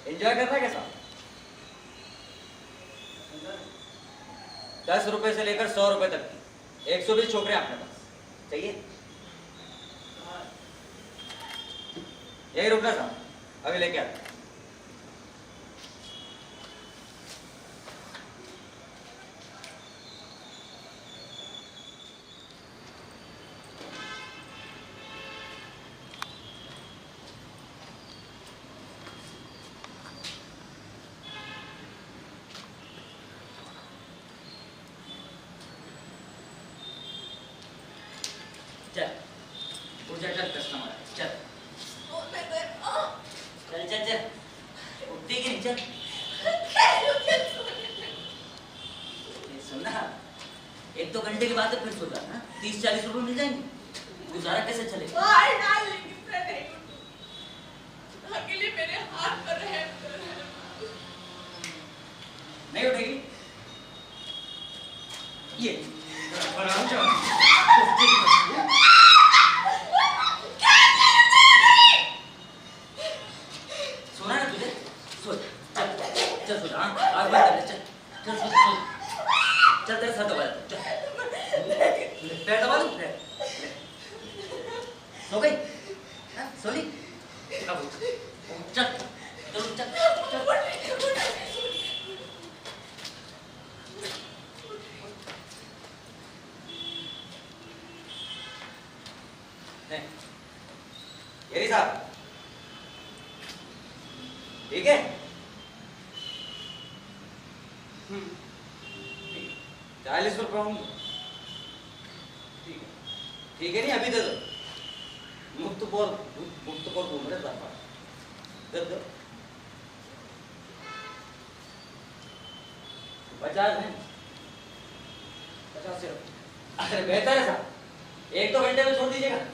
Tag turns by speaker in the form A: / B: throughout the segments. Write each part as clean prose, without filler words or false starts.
A: Enjoy करना है कैसा? 10 रुपए से लेकर 100 रुपए तक की 120 छोकरे आपके पास चाहिए? यही रुकना था, अभी लेके आता। चल चल कस्टमर चल चल चल चल उठती कि नहीं? चल सुनना, 1-2 घंटे के बाद फिर सो जाना। 30-40 रुपए मिल जाएंगे, गुजारा कैसे चलेगा?
B: अकेले मेरे हाथ पर रहम कर।
A: नहीं उठेगी ये सोना ना तुझे, सो चल चल सो जा। आग बंद कर ले, चल चल सो सो। चल तेरा सर दबा दे, चल पैर दबा दूं? सो गई? सो ली? अब उठ, चल चल चल यही साहब ठीक है? 40 रुपए होंगे। ठीक है नहीं, अभी दे दो। मुफ्त बोल घूम रहे दे दो। 50 नहीं, 50 से। अरे बेहतर है साहब, 1-2 घंटे में छोड़ दीजिएगा।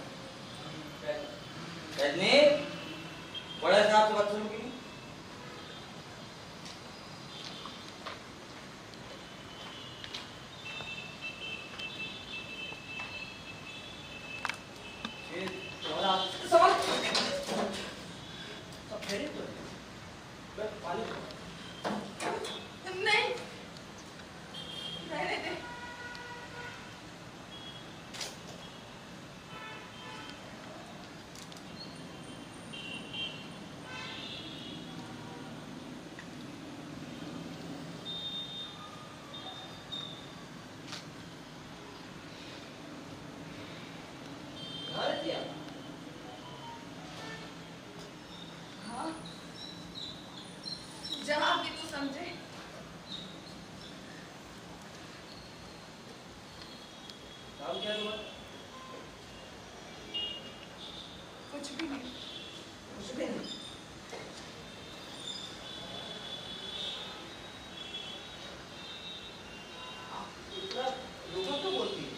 A: रजनी, बड़े साहब से बात सुनो कि नहीं?
B: जवाब भी तो समझे।
A: काम क्या हुआ?
B: कुछ भी नहीं।
A: कुछ भी नहीं। इतना रोका क्यों बोलती है?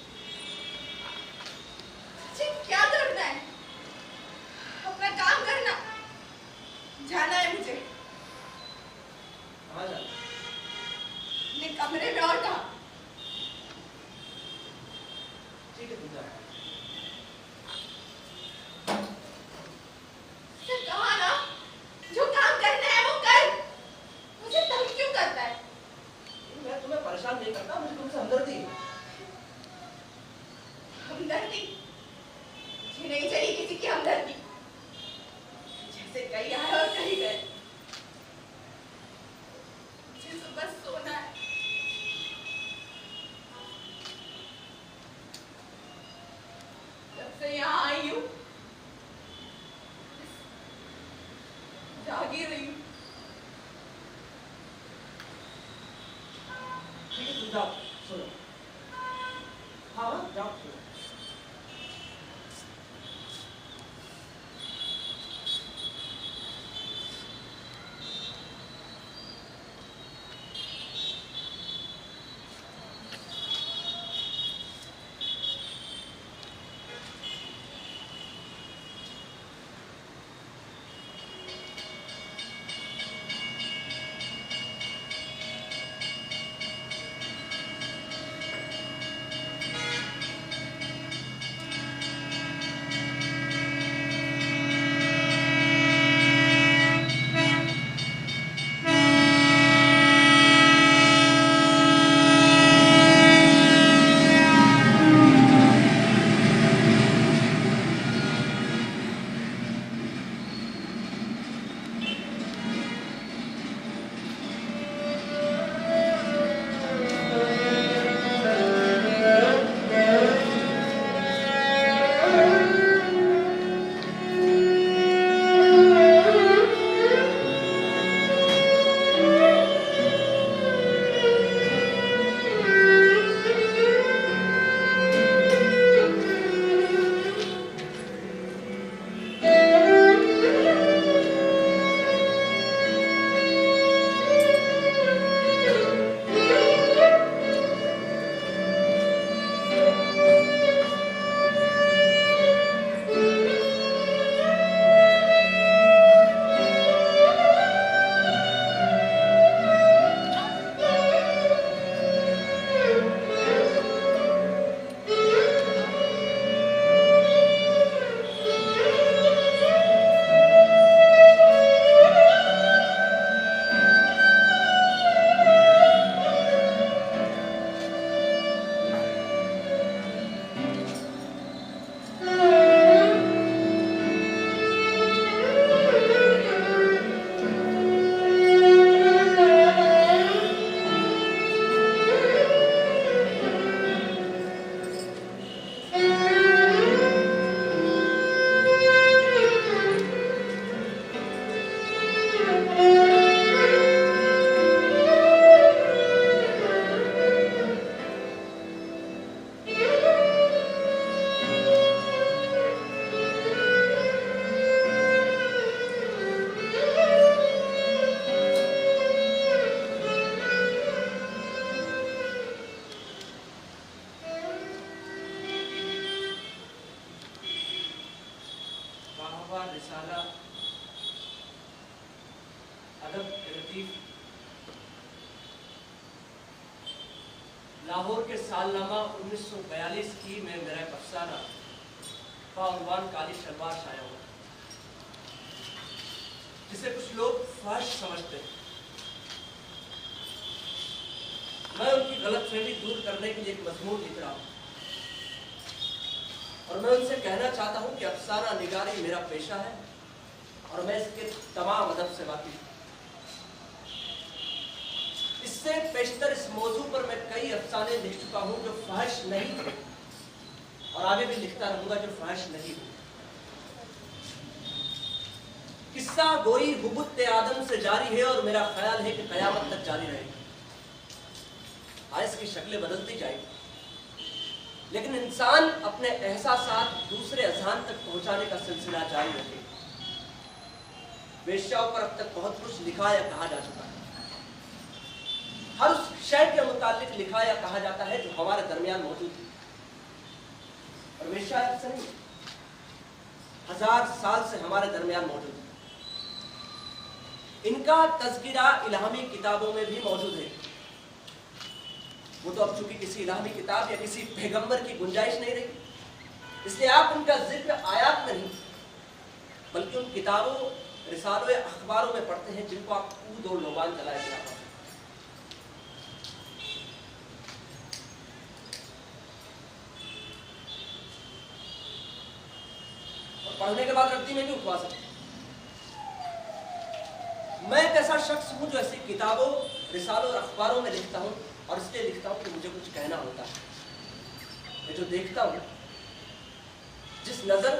B: क्या करना है? अपना काम करना। जाना है मुझे।
A: कहाँ जाना?
B: अपने कमरे में, और कहाँ?
A: ठीक है, तुम जाओ।
B: कहा ना, जो काम करना है वो कर। मुझे तंग क्यों करता है?
A: मैं तुम्हें परेशान नहीं करता, मुझे तुमसे हमदर्दी है।
B: हमदर्दी? मुझे नहीं चाहिए किसी की हमदर्दी। जैसे कहीं आए और कहीं गए। मुझे तो बस सोना है। जब से यहाँ आई हूँ जागी रही हूँ।
A: ठीक है, तुम जाओ, सो जाओ। हाँ, जाओ, सो जाओ।
C: रिसाला, अदब लतीफ, लाहौर के सालनामा 1942 की में मेरा एक अफसाना बाउनवान काली शलवार छाया हुआ, जिसे कुछ लोग फहश समझते हैं। मैं उनकी गलतफहमी दूर करने के लिए एक मजमून लिख रहा हूँ और मैं उनसे कहना चाहता हूँ कि अफसाना निगारी मेरा पेशा है और मैं इसके तमाम अदब से वाकिफ हूँ। इससे पेशतर इस मौजू पर मैं कई अफसाने लिख चुका हूँ जो फहश नहीं थे और आगे भी लिखता रहूंगा जो फहश नहीं थे। किस्सा गोई हुबुत्ते आदम से जारी है और मेरा ख्याल है कि कयामत तक जारी रहेगा। इसकी शक्लें बदलती जाएगी, लेकिन इंसान अपने एहसासात दूसरे अज़हान तक पहुंचाने का सिलसिला जारी रखेगा। वेश्याओं पर अब तक बहुत कुछ लिखा या कहा जा चुका है। हर उस शय के मुताबिक लिखा या कहा जाता है जो हमारे दरमियान मौजूद है। और वेश्या ऐसा नहीं, 1000 साल से हमारे दरमियान मौजूद है। इनका तज़किरा इल्हामी किताबों में भी मौजूद है। वो तो अब चूंकि किसी इल्हामी किताब या किसी पैगंबर की गुंजाइश नहीं रही, इसलिए आप उनका जिक्र आयात नहीं बल्कि उन किताबों, रिसालों या अखबारों में पढ़ते हैं जिनको आप ऊद और लोबान चलाए गिरा पाते हैं। और पढ़ने के बाद रद्दी में भी उठवा सकते हैं। मैं एक ऐसा शख्स हूं जो ऐसी किताबों, रिसालों और अखबारों में लिखता हूं और इसलिए लिखता हूं कि मुझे कुछ कहना होता है। मैं जो देखता हूं, जिस नजर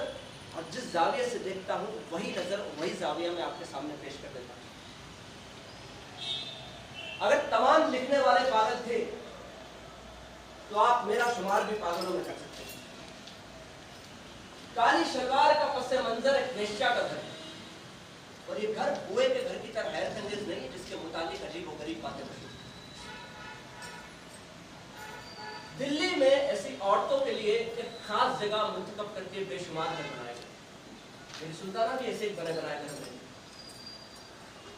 C: और जिस जाविये से देखता हूं, वही नजर वही जाविया मैं आपके सामने पेश कर देता हूं। अगर तमाम लिखने वाले पागल थे तो आप मेरा शुमार भी पागलों में कर सकते हैं। काली शलवार का पसे मंजर एक वेश्या का घर है और ये घर बुए के घर की तरह हैरत अंगेज नहीं जिसके मुतालिक अजीब और गरीब बातें मशहूर। दिल्ली में ऐसी औरतों के लिए एक खास जगह मुंतखब करके बेशुमार घर बनाए गए। मेरी सुल्ताना भी ऐसे ही बने बनाए घर में,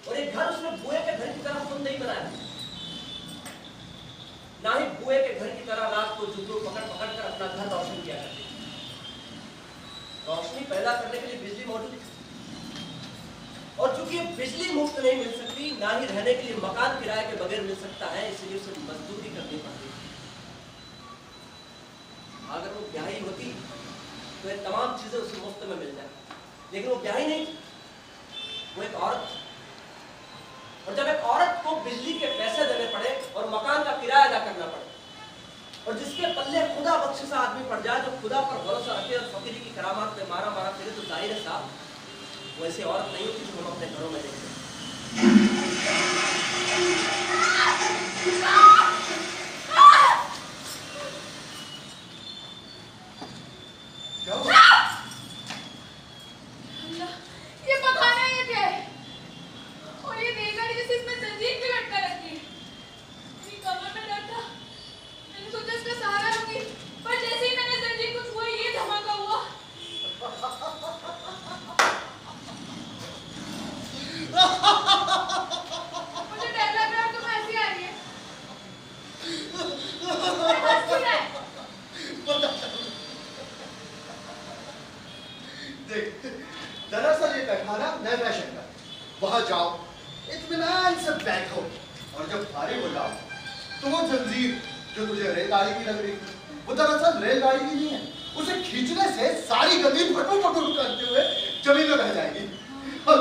C: और एक घर उसने बुए के घर की तरह खुद नहीं बनाया, ना ही बुए के घर की तरह रात को जुगनू पकड़ पकड़ कर अपना घर रोशन किया करती। रोशनी पैदा करने के लिए बिजली मौजूद थी और चूंकि बिजली मुफ्त नहीं मिल सकती, ना ही रहने के लिए मकान किराए के बगैर मिल सकता है, इसलिए उसे मजदूरी करनी पड़ती। अगर वो ब्याही होती तो ये तमाम चीजें उसे मुफ्त में मिल जाए, लेकिन वो ब्याही नहीं, वो एक औरत। और जब एक औरत को बिजली के पैसे देने पड़े और मकान का किराया अदा करना पड़े और जिसके पल्ले खुदा बख्शिशा आदमी पड़ जाए, जो खुदा पर भरोसा रखे और फकीरी की करामात में मारा मारा फिरे, तो जाहिर है साहब वो ऐसी औरत नहीं होती जो हम अपने घरों में देखते हैं।
B: ये पकाना ये क्या है? और ये देगाड़ी जैसे इसमें जंजीर भी लटका रखी है। मेरी कमर में दर्द था, मैंने सोचा इसका सहारा लूंगी, पर जैसे ही मैंने जंजीर को छुआ ये धमाका हुआ। मुझे डर लग रहा है, तुम ऐसी आ रही है। बस क्यों है?
D: देख, दरअसल ये पैखाना नए फैशन का, वहां जाओ, इत्मीनान से बैठो और जब फारिग हो जाओ तो वो जंजीर जो तुझे रेलगाड़ी की लग रही है, वो दरअसल रेलगाड़ी की नहीं है। उसे खींचने से सारी गद्दी फटू फटू करते हुए जमीन में बह जाएगी और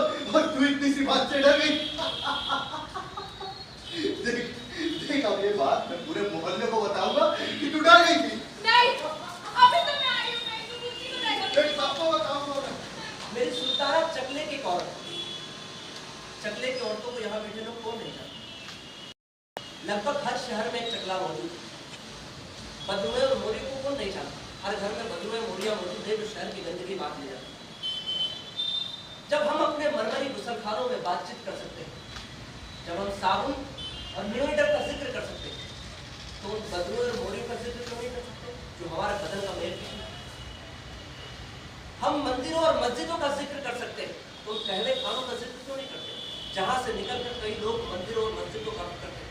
D: तू इतनी सी बात से डर गई। देख देख, अब ये बात मैं पूरे मोहल्ले को बताऊंगा कि तू डर गई थी।
B: नहीं, अभी तो मैं आई हूँ, मैं तो कुर्सी को बैठा
D: देख, सबको बताऊंगा।
A: मेरी सुल्ताना चकले की औरत, चकले की औरतों को यहाँ बैठे लोग कौन नहीं जानते। लगभग हर शहर में एक चकला मौजूद है। बदरुए और मोरी को कौन नहीं जानता। हर घर में बदरुए मोरिया मौजूद है जो शहर की गंदगी बांट ले जाती है। जब हम अपने मरमरी गुसलखानों में बातचीत कर सकते हैं, जब हम साबुन और मिनोइडर का जिक्र कर सकते हैं, तो उन बदरुए और मोरियों का जिक्र क्यों नहीं कर सकते जो हमारे बदन का मेल है। हम मंदिरों और मस्जिदों का जिक्र कर सकते हैं, तो पहले खानों का जिक्र क्यों नहीं करते जहां से निकलकर कई लोग मंदिरों और मस्जिदों का करते हैं?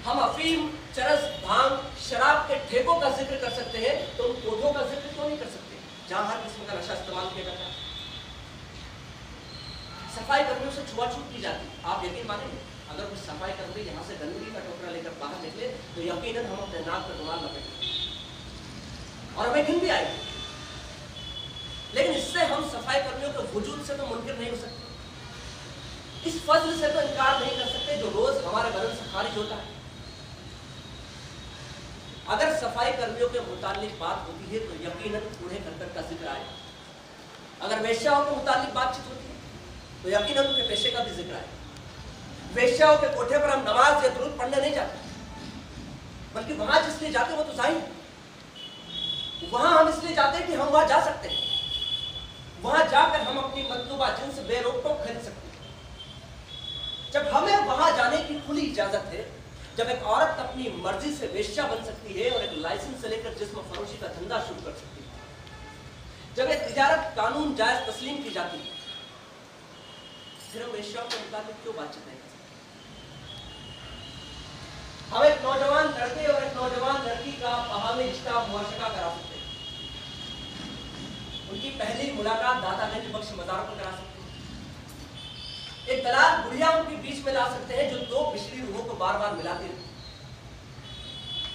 A: हम अफीम, चरस, भांग, शराब के ठेकों का जिक्र कर सकते हैं, तो उन कोठों का जिक्र क्यों नहीं कर सकते जहां हर किस्म का नशा इस्तेमाल किया जाता है? सफाई कर्मियों से छुआछूत की जाती है। आप यकीन मानेंगे, अगर कोई सफाई कर्मी यहाँ से गंदगी का टोकरा लेकर बाहर निकले तो यकीनन हम अपने नाक पर रुमाल लपेटेंगे और हमें घिन भी आएगी। लेकिन इससे हम सफाई कर्मियों के वजूद से तो मुनकिर नहीं हो सकते, इस फजल से तो इनकार नहीं कर सकते जो रोज हमारे बदन से खारिज होता है। अगर सफाई कर्मियों के मुतालिक बात होती है तो यकीनन कूड़े करकट का जिक्र आएगा। अगर वेश्याओं के मुतालिक बातचीत होती है तो यकीनन उनके पेशे का भी जिक्र आएगा। वेश्याओं के कोठे पर हम नमाज या दुरूद पढ़ने नहीं जाते, बल्कि वहां जिसलिए जाते वो तो जाहिर है। वहां हम इसलिए जाते हैं कि हम वहां जा सकते हैं, वहां जाकर हम अपनी मतलूबा जिन्स बेरोक टोक खरीद सकते हैं। जब हमें वहां जाने की खुली इजाजत है, जब एक औरत अपनी मर्जी से वेश्या बन सकती है और एक लाइसेंस से लेकर जिस्म फरोशी का धंधा शुरू कर सकती है, जब एक तिजारत कानून जायज तस्लीम की जाती है, फिर हम वेश्याओं के मुताबिक क्यों बातचीत नहीं कर सकते? हम एक नौजवान लड़के और एक नौजवान लड़की का बाहमी रिश्ता मुआशका करा सकते हैं, उनकी पहली मुलाकात दातागंज बख्श मज़ार पर करा सकते हैं, एक दलाल बुढ़िया उनके बीच में ला सकते हैं जो दो पिछली रूहों को बार बार मिलाती रहती है।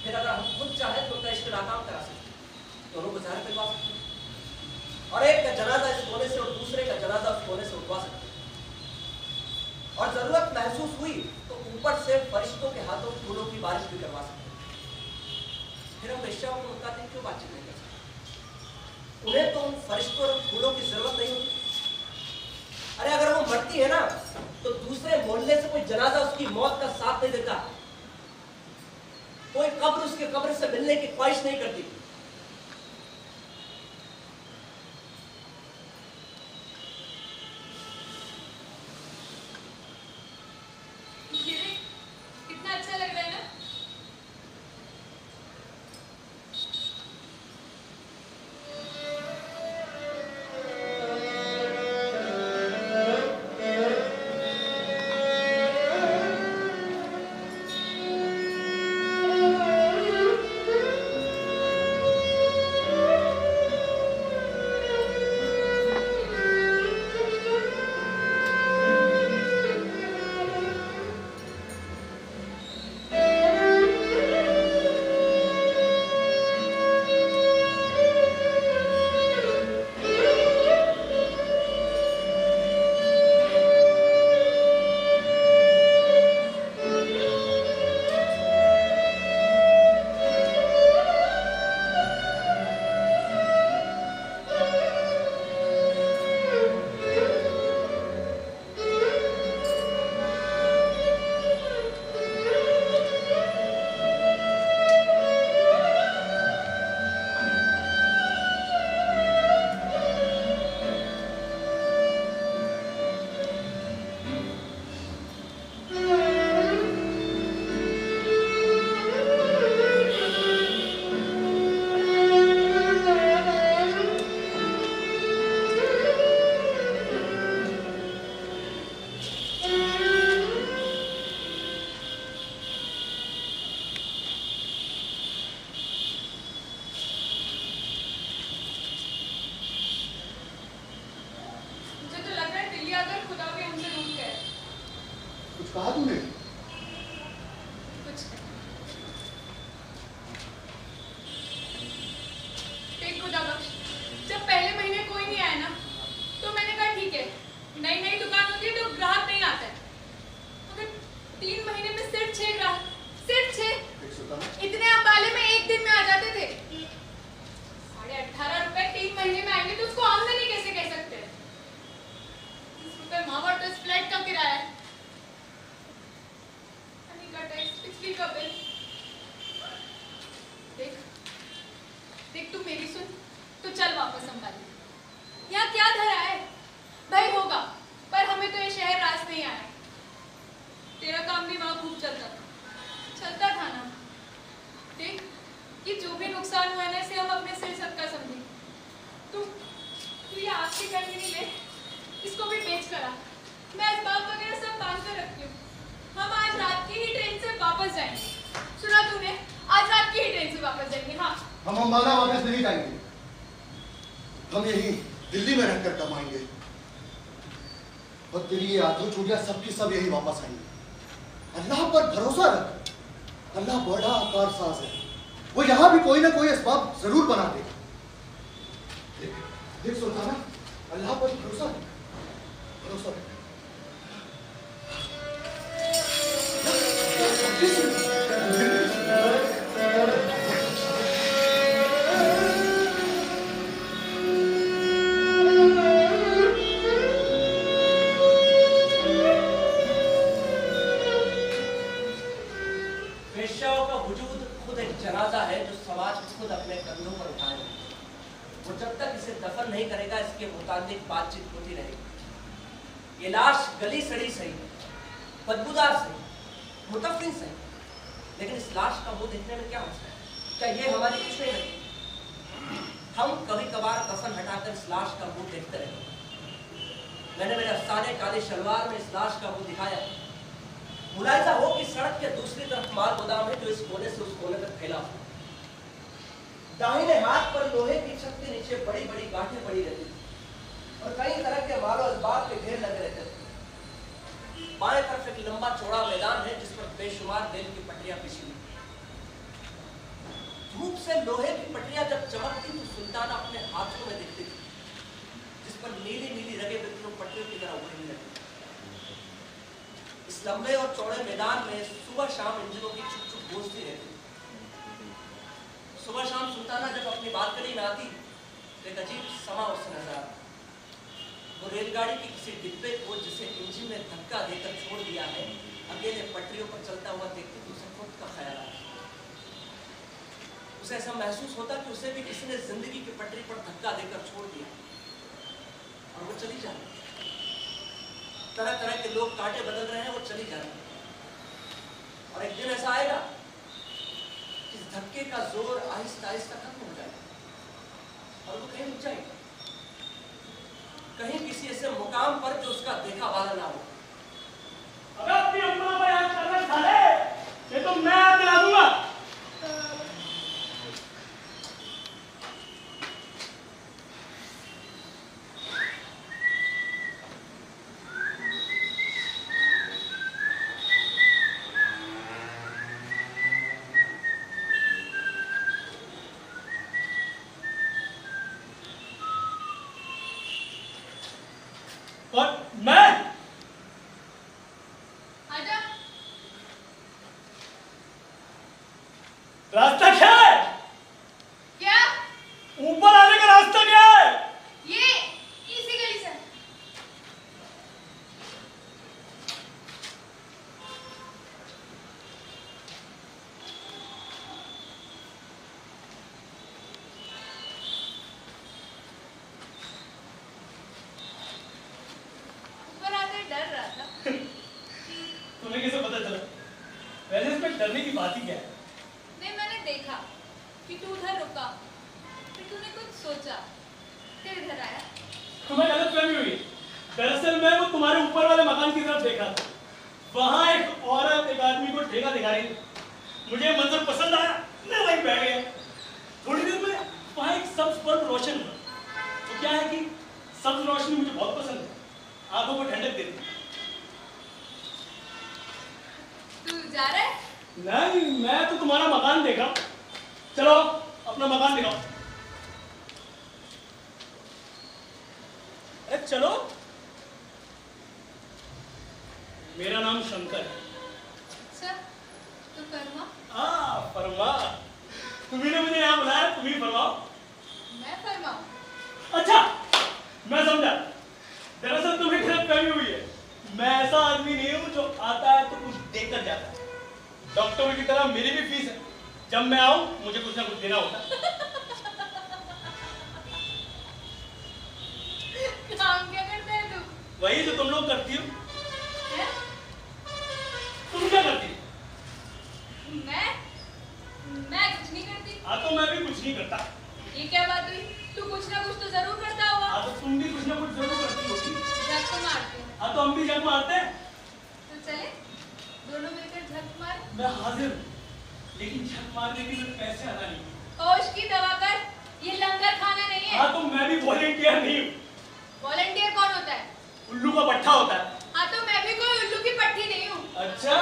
A: फिर अगर हम खुद चाहे तो उनका इश्क नाकाम करा सकते हैं, दोनों को ज़ाहिर करवा सकते हैं, और एक का जनाजा इस कोने से और दूसरे का जनाजा उस कोने से उठवा सकते हैं, और जरूरत महसूस हुई तो ऊपर से फरिश्तों के हाथों फूलों की बारिश भी करवा सकते हैं। फिर हम वेश्याओं के मुताबिक क्यों बातचीत नहीं कर सकते? उन्हें तो उन फरिश्तों और फूलों की जरूरत नहीं होती। अरे अगर वो मरती है ना तो दूसरे मोहल्ले से कोई जनाजा उसकी मौत का साथ नहीं देता, कोई कब्र उसके कब्र से मिलने की ख्वाहिश नहीं करती।
B: कितना अच्छा लग रहा है ना?
D: कुछ कहा तूने?
B: कुछ देख खुदा बख्श, जब पहले महीने कोई नहीं आया ना तो मैंने कहा ठीक है, नई नई दुकान होती है तो ग्राहक नहीं आता है। मगर 3 महीने में सिर्फ 6 ग्राहक, सिर्फ 6। इतने अंबाले में एक दिन में आ जाते थे। 18.5 रुपए 3 महीने में आएंगे तो उसको आमदनी कैसे कह सकते हैं? 30 रुपए मावा तो इस फ्लैट का किराया है, का टैक्स, बिजली का बिल। देख देख तू मेरी सुन, तो चल वापस अंबाला। यहाँ क्या धरा है? भाई होगा, पर कर रखती हूँ। हम आज रात की ही ट्रेन से वापस जाएंगे। सुना तूने? आज रात की ही ट्रेन से वापस जाएंगे। हाँ,
D: हम अम्बाला वापस नहीं जाएंगे। हम यही दिल्ली में रहकर कमाएंगे और तेरी ये आंखों चूड़ियां सबकी सब यही वापस आएंगी। अल्लाह पर भरोसा रख, अल्लाह बड़ा आकार साज है, वो यहाँ भी कोई ना कोई असबाब जरूर बना देगा। देख देख सुल्ताना, अल्लाह पर भरोसा रख, भरोसा रख।
A: वेश्याओं का वजूद खुद एक जनाजा है जो समाज खुद अपने कंधों पर उठाए। वो जब तक इसे दफन नहीं करेगा इसके मुताबिक बातचीत होती रहेगी। ये लाश गली सड़ी सही, बदबूदार सही, मुतफिन सही, लेकिन इस लाश का मुंह देखने में क्या मसला है? क्या ये हमारी कुछ नहीं लगती? हम कभी कभार दफन हटाकर इस लाश का मुंह देखते रहे। मैंने मेरे अफसाने काली शलवार में इस लाश का मुंह दिखाया। मुलाहिजा हो कि सड़क के दूसरी तरफ माल गोदाम है जो इस कोने से उस कोने तक फैला हुआ। दाहिने हाथ पर लोहे की छत के नीचे बड़ी बड़ी गांठें पड़ी रहती थी और कई तरह के मालो असबाब के ढेर लगे रहते थे। बाएं तरफ एक लंबा चौड़ा मैदान है जिस पर बेशुमार रेल की पटरियां बिछी हुई। धूप से लोहे की पटरियां जब चमकती तो सुल्ताना अपने हाथों में दिखती थी, जिस पर नीली नीली रगे बिल्कुल पटरियों की तरह उड़ने लगी। इस लंबे और चौड़े मैदान में सुबह शाम इंजनों की छुक छुक गूंजती रहती। सुबह शाम सुल्ताना जब अपनी बालकनी में आती तो एक अजीब समा उससे नजर आता। वो रेलगाड़ी के किसी डिब्बे को जिसे इंजन ने धक्का देकर छोड़ दिया है अकेले पटरियों पर चलता हुआ देखती तो उसे खुद का ख्याल आता। उसे ऐसा महसूस होता कि उसे भी किसी ने जिंदगी की पटरी पर धक्का देकर छोड़ दिया और वो चली जा रही। तरह तरह के लोग कांटे बदल रहे हैं, वो चली जा रही है। और एक दिन ऐसा आएगा इस धक्के का जोर आहिस्ता आहिस्ता खत्म हो जाएगा और वो कहीं रुक जाएगा, कहीं किसी ऐसे मुकाम पर जो उसका देखा वाला ना हो।
E: अबे अपनी अम्मा को याद करना साले, ये तो मैं याद दिला दूंगा। और मैं
B: आजा।
E: रास्ता क्या है?
B: क्या?
E: ऊपर आने का रास्ता क्या है?
B: ये इसी गली से। ऊपर आकर डर रहा था।
E: तुम्हें कैसे पता चला? वैसे इसमें डरने की बात ही क्या है?
B: नहीं, मैंने देखा कि तू उधर रुका, फिर तूने कुछ सोचा, फिर इधर आया।
E: तुम्हें गलतफहमी हुई। दरअसल मैं वो तुम्हारे ऊपर वाले मकान की तरफ देखा था। वहां एक औरत एक आदमी को ठेका दिखा रही थी। मुझे मंजर पसंद आया, मैं वहीं बैठ गया। थोड़ी देर में वहां एक सब्ज बल्ब रोशन हुआ। तो क्या है कि सब्ज रोशनी मुझे बहुत पसंद है, आंखों को ठंडक देती है।
B: तू जा रहा है?
E: नहीं, मैं तो तुम्हारा मकान देखा। चलो अपना मकान दिखाओ। अरे चलो। मेरा नाम शंकर है।
B: अच्छा, तो फरमा।
E: फरमा। तुम्ही ने मुझे यहाँ बुलाया, तुम ही फरमाओ।
B: मैं फरमाऊं?
E: अच्छा, मैं समझा। दरअसल तुम्हें गलतफहमी हुई है। मैं ऐसा आदमी नहीं हूँ जो आता है तो कुछ देकर जाता है। डॉक्टरों की तरह मेरी भी फीस है। जब मैं आऊं मुझे कुछ ना कुछ देना होता है।
B: काम क्या करता है तू?
E: वही जो तुम लोग करती हो।
B: हैं?
E: तुम क्या करती हो?
B: मैं कुछ नहीं करती।
E: हाँ तो मैं भी कुछ नहीं करता।
B: ये क्या बात हुई? तू कुछ ना कुछ तो जरूर करता होगा।
E: हाँ तो तुम भी कुछ ना कुछ जरूर करती होगी।
B: जग तो मारते हो।
E: हाँ तो हम भी जग मारते हैं।
B: तो
E: मैं हाजिर हूँ, लेकिन झक मारने के लिए पैसे अदा नहीं।
B: होश की दवा कर, ये लंगर खाना नहीं है।
E: हाँ तो मैं भी वॉलेंटियर नहीं हूँ।
B: वॉलंटियर कौन होता है?
E: उल्लू का पट्टा होता है।
B: हाँ तो मैं भी कोई उल्लू की पट्टी नहीं हूँ।
E: अच्छा,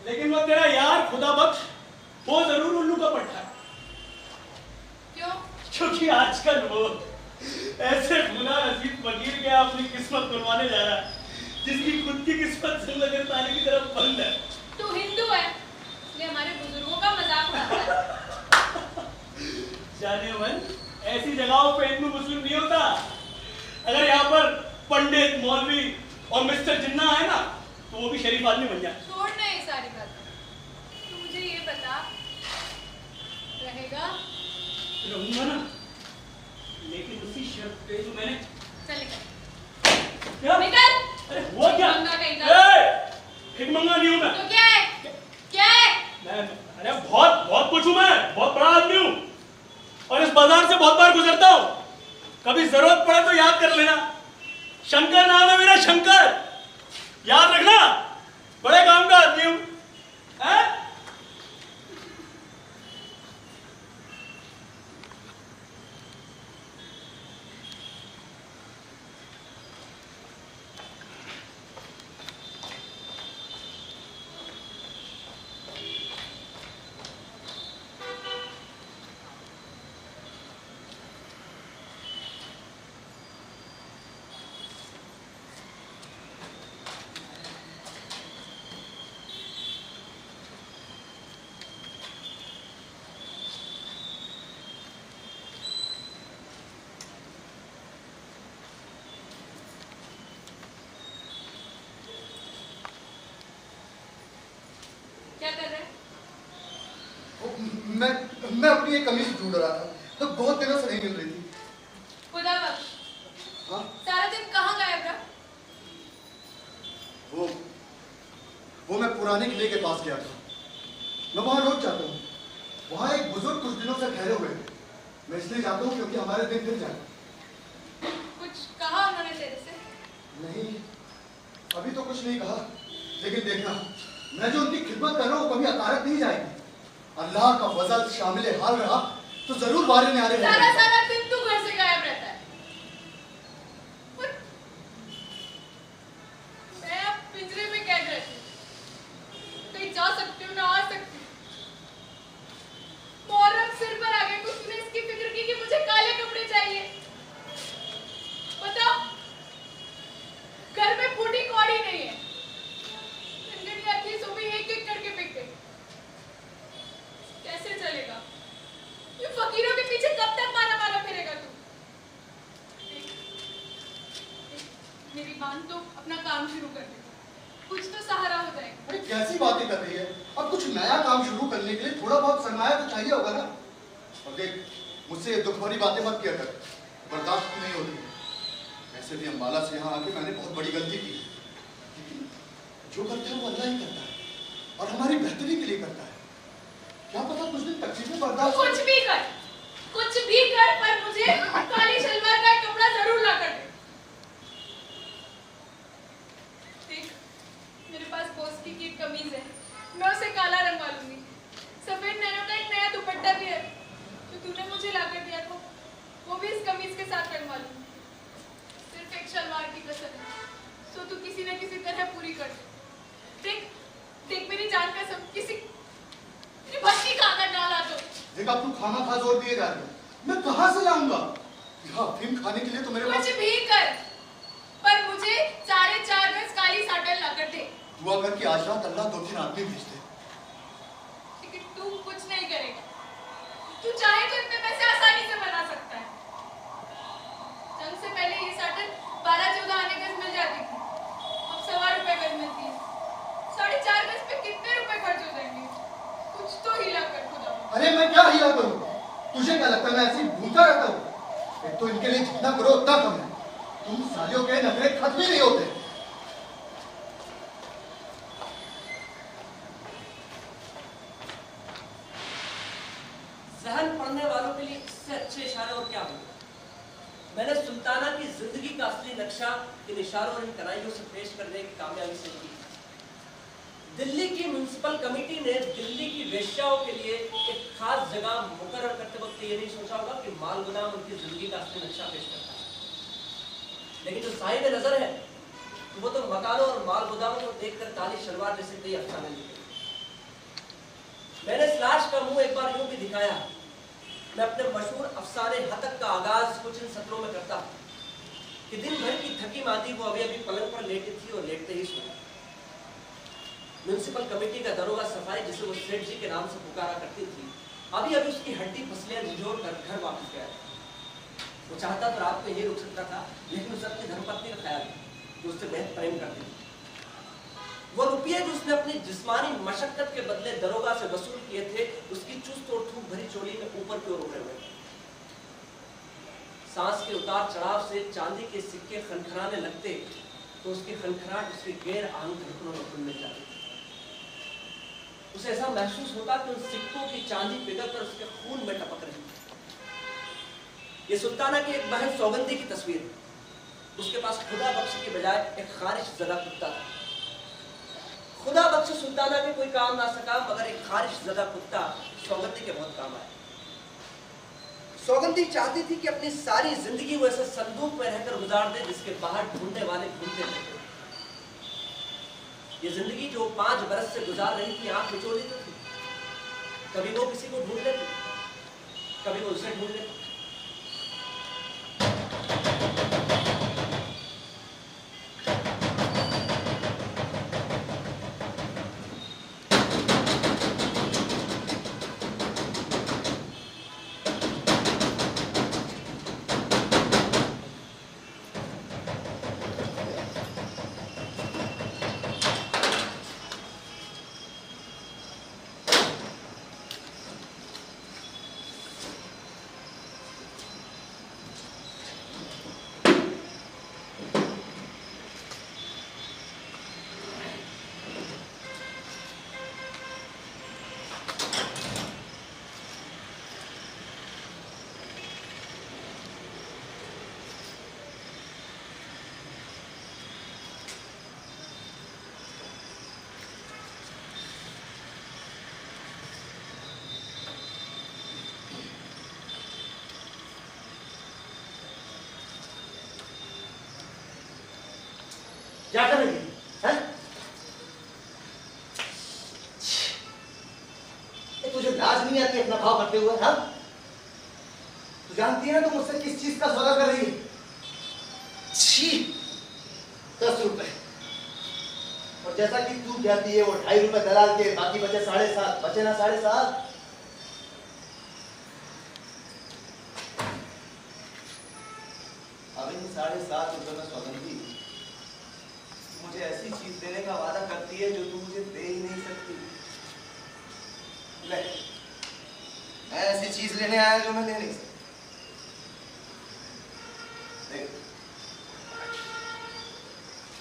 E: लेकिन वो तेरा यार खुदा बख्श वो जरूर उल्लू का पट्टा है।
B: क्यों?
E: क्योंकि आजकल वो ऐसे खुदा नसीब फकीर के अपनी किस्मत बनवाने जा रहा है जिसकी खुद की किस्मत जिंदगी ताने की तरफ बंद है।
B: तू हिंदू है, इसलिए हमारे बुजुर्गों का मजाक उड़ाता है।
E: जाने मन, ऐसी जगहों पे हिंदू मुस्लिम नहीं होता। अगर यहाँ पर पंडित मौलवी और मिस्टर जिन्ना है ना तो वो भी शरीफ आदमी बन जाए।
B: छोड़ ना ये सारी बातें, तू मुझे ये बता, रहेगा?
E: रहूंगा ना, लेकिन उसी शर्त पे जो मैंने।
B: चल निकल।
E: क्या?
B: निकल।
E: अरे हुआ क्या?
B: भिखमंगा कहीं का।
E: भिखमंगा नहीं हूं मैं।
B: तो क्या है? क्या है?
E: अरे बहुत कुछ हूं मैं, बहुत बड़ा आदमी हूं और इस बाजार से बहुत बार गुजरता हूं। कभी जरूरत पड़े तो याद कर लेना, शंकर नाम है मेरा, शंकर, याद रखना। बड़े काम का आदमी हूं।
B: क्या कर रहे हैं?
D: मैं अपनी एक कमीज ढूंढ रहा था, तो बहुत दिनों से नहीं मिल रही थी।
B: खुदा बख्श,
D: हाँ?
B: सारा दिन कहाँ गायब रहा?
D: वो मैं पुराने किले के पास गया था। मैं वहां रोज जाता हूँ। वहां एक बुजुर्ग कुछ दिनों से ठहरे हुए थे। मैं इसलिए जाता हूँ क्योंकि हमारे दिन फिर जाए।
B: कुछ कहा उन्होंने तेरे से?
D: नहीं, अभी तो कुछ नहीं कहा, लेकिन देखना, मैं जो उनकी खिदमत कर रहा हूँ कभी अकारत नहीं जाएगी। अल्लाह का फजल शामिल हाल रहा तो जरूर वारे न्यारे
B: सारा सारा दिन तू घर से गायब रहता है। मैं अब पिंजरे में कैद रहती हूँ, कहीं जा सकती हूँ ना आ सकती हूँ। मुहर्रम सिर पर आ गए, कुछ तूने इसकी फिक्र की कि मुझे काले कपड़े चाहिए? बताओ, घर में फूटी कौड़ी नहीं है, एक-एक करके बिक गई। कैसे चलेगा? ये फकीरों के पीछे कब तक मारा फिरेगा तू? मेरी बांध तो अपना काम शुरू कर दे, कुछ तो सहारा हो जाएगा।
D: अरे कैसी बातें कर रही है? अब कुछ नया काम शुरू करने के लिए थोड़ा बहुत सरमाया तो चाहिए होगा ना। और देख, मुझसे ये दुख भरी बातें मत किया कर, बर्दाश्त नहीं होती। वैसे भी अम्बाला से यहाँ आके मैंने बहुत बड़ी गलती की, लेकिन जो करता है वो अल्लाह ही करता है और हमारी बेहतरी के लिए करता है। क्या पता कुछ दिन तकलीफें बर्दाश्त।
B: कुछ भी कर, पर मुझे काली शलवार का एक कपड़ा जरूर ला कर दे। देख, मेरे पास बोस की कमीज है, मैं उसे काला रंगवा लूंगी। सफेद नैनो का एक नया दुपट्टा भी है जो तूने मुझे ला कर दिया था, वो भी इस कमीज के साथ रंगवा लूंगी। सिर्फ एक शलवार की कसर है, सो तू किसी न किसी तरह पूरी कर दे। देख मेरी जान कसम, किसी भक्ति का आकर डाला तो
D: देख, अब तू खाना खा जोर दिए जा रहे हो, मैं कहाँ से लाऊंगा? यहाँ अफीम खाने के लिए तो मेरे पास।
B: कुछ भी कर, पर मुझे 4.5 गज काली साटन ला कर दे।
D: दुआ कर कि आज रात अल्लाह 2-3 आदमी भेज दे।
B: लेकिन तू कुछ नहीं करेगा। तू चाहे तो इतने पैसे आसानी से बना सकता है। जंग से पहले ये साटन 12-14 आने गज मिल जाती थी, अब 1.25 रुपए गज मिलती है। 4.5 गज पे कितने रुपए खर्च हो जाएंगे? कुछ तो हिला कर खुदा।
D: अरे मैं क्या हिला करूं? तुझे क्या लगता है मैं ऐसे ही भूलता रहता हूँ? एक तो इनके लिए जितना करो उतना कम है। तुम सालियों के नखरे खत्म ही नहीं होते।
A: जहन पढ़ने वालों के लिए इससे अच्छे इशारे और क्या होंगे? मैंने सुल्ताना की जिंदगी का असली नक्शा इन इशारों और इन कनाइयों से पेश करने की कामयाबी से की। दिल्ली की म्युनिसिपल कमेटी ने दिल्ली की वेश्याओं के लिए एक खास जगह मुकर्रर करते वक्त ये नहीं सोचा होगा कि माल गुदाम उनकी जिंदगी का असली नक्शा पेश करता है। लेकिन जो साहिब नजर है वो तो मकानों और माल गुदामों को देखकर काली शलवार जैसे कई अफसाने लिखे। मैंने इस लाश का मुंह एक बार यूं भी दिखाया। मैं अपने मशहूर अफसाने हतक का आगाज कुछ इन सत्रों में करता कि दिन भर की थकी मांदी वो अभी पलंग पर लेटी थी और लेटते ही सोई। म्युनिसिपल कमेटी का दरोगा सफाई, जिसे वो सेठ जी के नाम से पुकारा करती थी, अभी उसकी हड्डी फसलियां झिझोड़ कर घर वापस गया। वो चाहता तो रात में ही रुक सकता था, लेकिन उसे अपनी धर्मपत्नी का ख्याल जो उससे बेहद प्रेम करती थी। वो रुपये जो उसने अपनी जिस्मानी मशक्कत के बदले दरोगा से वसूल किए थे, उसकी चुस्त और थूक भरी चोली में ऊपर की ओर उड़े हुए। सांस के उतार चढ़ाव से चांदी के सिक्के खनखनाने लगते तो उसकी खनखनाहट उसके गैर आम धड़कनों में खुलने जाती। उसे ऐसा महसूस होता कि उन सिक्कों की चांदी पिघलकर उसके खून में टपक रही है। ये सुल्ताना की एक बहन सौगंधी की तस्वीर है। उसके पास खुदा बख्श के बजाय एक खारिश ज़दा कुत्ता था। खुदा बख्श सुल्ताना के कोई काम ना सका, मगर एक खारिश ज़दा कुत्ता सौगंधी के बहुत काम आया। सौगंधी चाहती थी कि अपनी सारी जिंदगी वो ऐसे संदूक में रहकर गुजार दे जिसके बाहर ढूंढने वाले ढूंढते रहते। ये जिंदगी जो 5 बरस से गुजार रही थी, आंख मिचोली तो थी। कभी वो किसी को ढूंढ लेती, कभी वो उसे ढूंढ लेती।
D: क्या कर रही है? तुझे लाज नहीं आती अपना भाव करते हुए? हाँ, तू जानती है ना तू मुझसे किस चीज का सौदा कर रही है? 10 रुपए। और जैसा कि तू कहती है वो 2.5 रुपए दलाल के, बाकी बचे 7.5, बचे ना 7.5। अब इन 7.5 रुपए में सौगंधी मुझे ऐसी चीज देने का वादा करती है जो तू मुझे दे ही नहीं सकती। ले, मैं ऐसी चीज लेने आया जो मैं ले नहीं सकती। देख,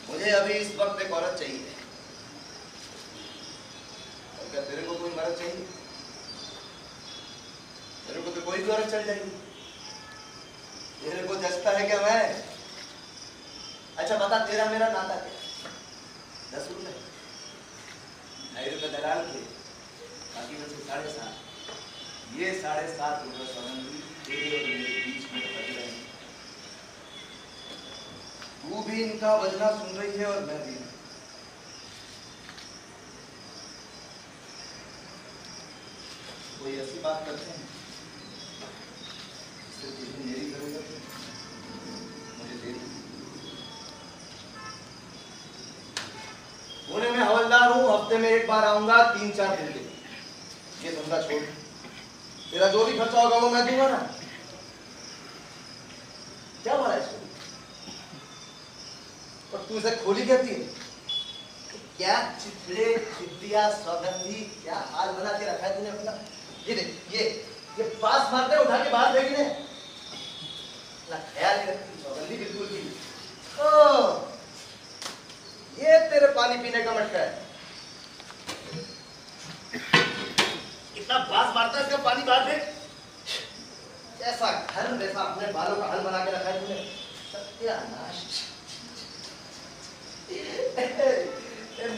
D: मुझे अभी इस वक्त एक औरत चाहिए। और क्या तेरे को कोई मर्द चाहिए? तेरे को तो कोई भी औरत चल जाएगी। तेरे को जचता है क्या मैं? अच्छा बता, तेरा मेरा नाता क्या? 10 रुपए, 2.5 रुपए दलाल के, बाकी बचे 7.5। ये 7.5 रुपए सौगंधी तेरे और मेरे बीच में बच रहे हैं। तू भी इनका बजना सुन रही है और मैं भी। कोई ऐसी बात करते हैं जिससे तुझे मेरी जरूरत है, मुझे दे दे। पुणे में हवलदार हूँ, हफ्ते में 1 बार आऊंगा, 3-4 दिन के लिए। ये धंधा छोड़, तेरा जो भी खर्चा होगा वो मैं दूंगा ना। क्या बोला इसको? और तू इसे खोली कहती है? क्या चिथड़े चिद्दिया सौगंधी क्या हाल बना के रखा है तूने अपना। ये देख, ये पास मारते उठा के बाहर फेंकने ना ख्याल नहीं रखती सौगंधी बिल्कुल भी। ओ ये तेरे पानी पीने का मटका है। इतना बास मारता है इसका पानी बाहर फेंक। ऐसा घर वैसा अपने बालों का हल बना के रखा है तूने। सत्यानाश।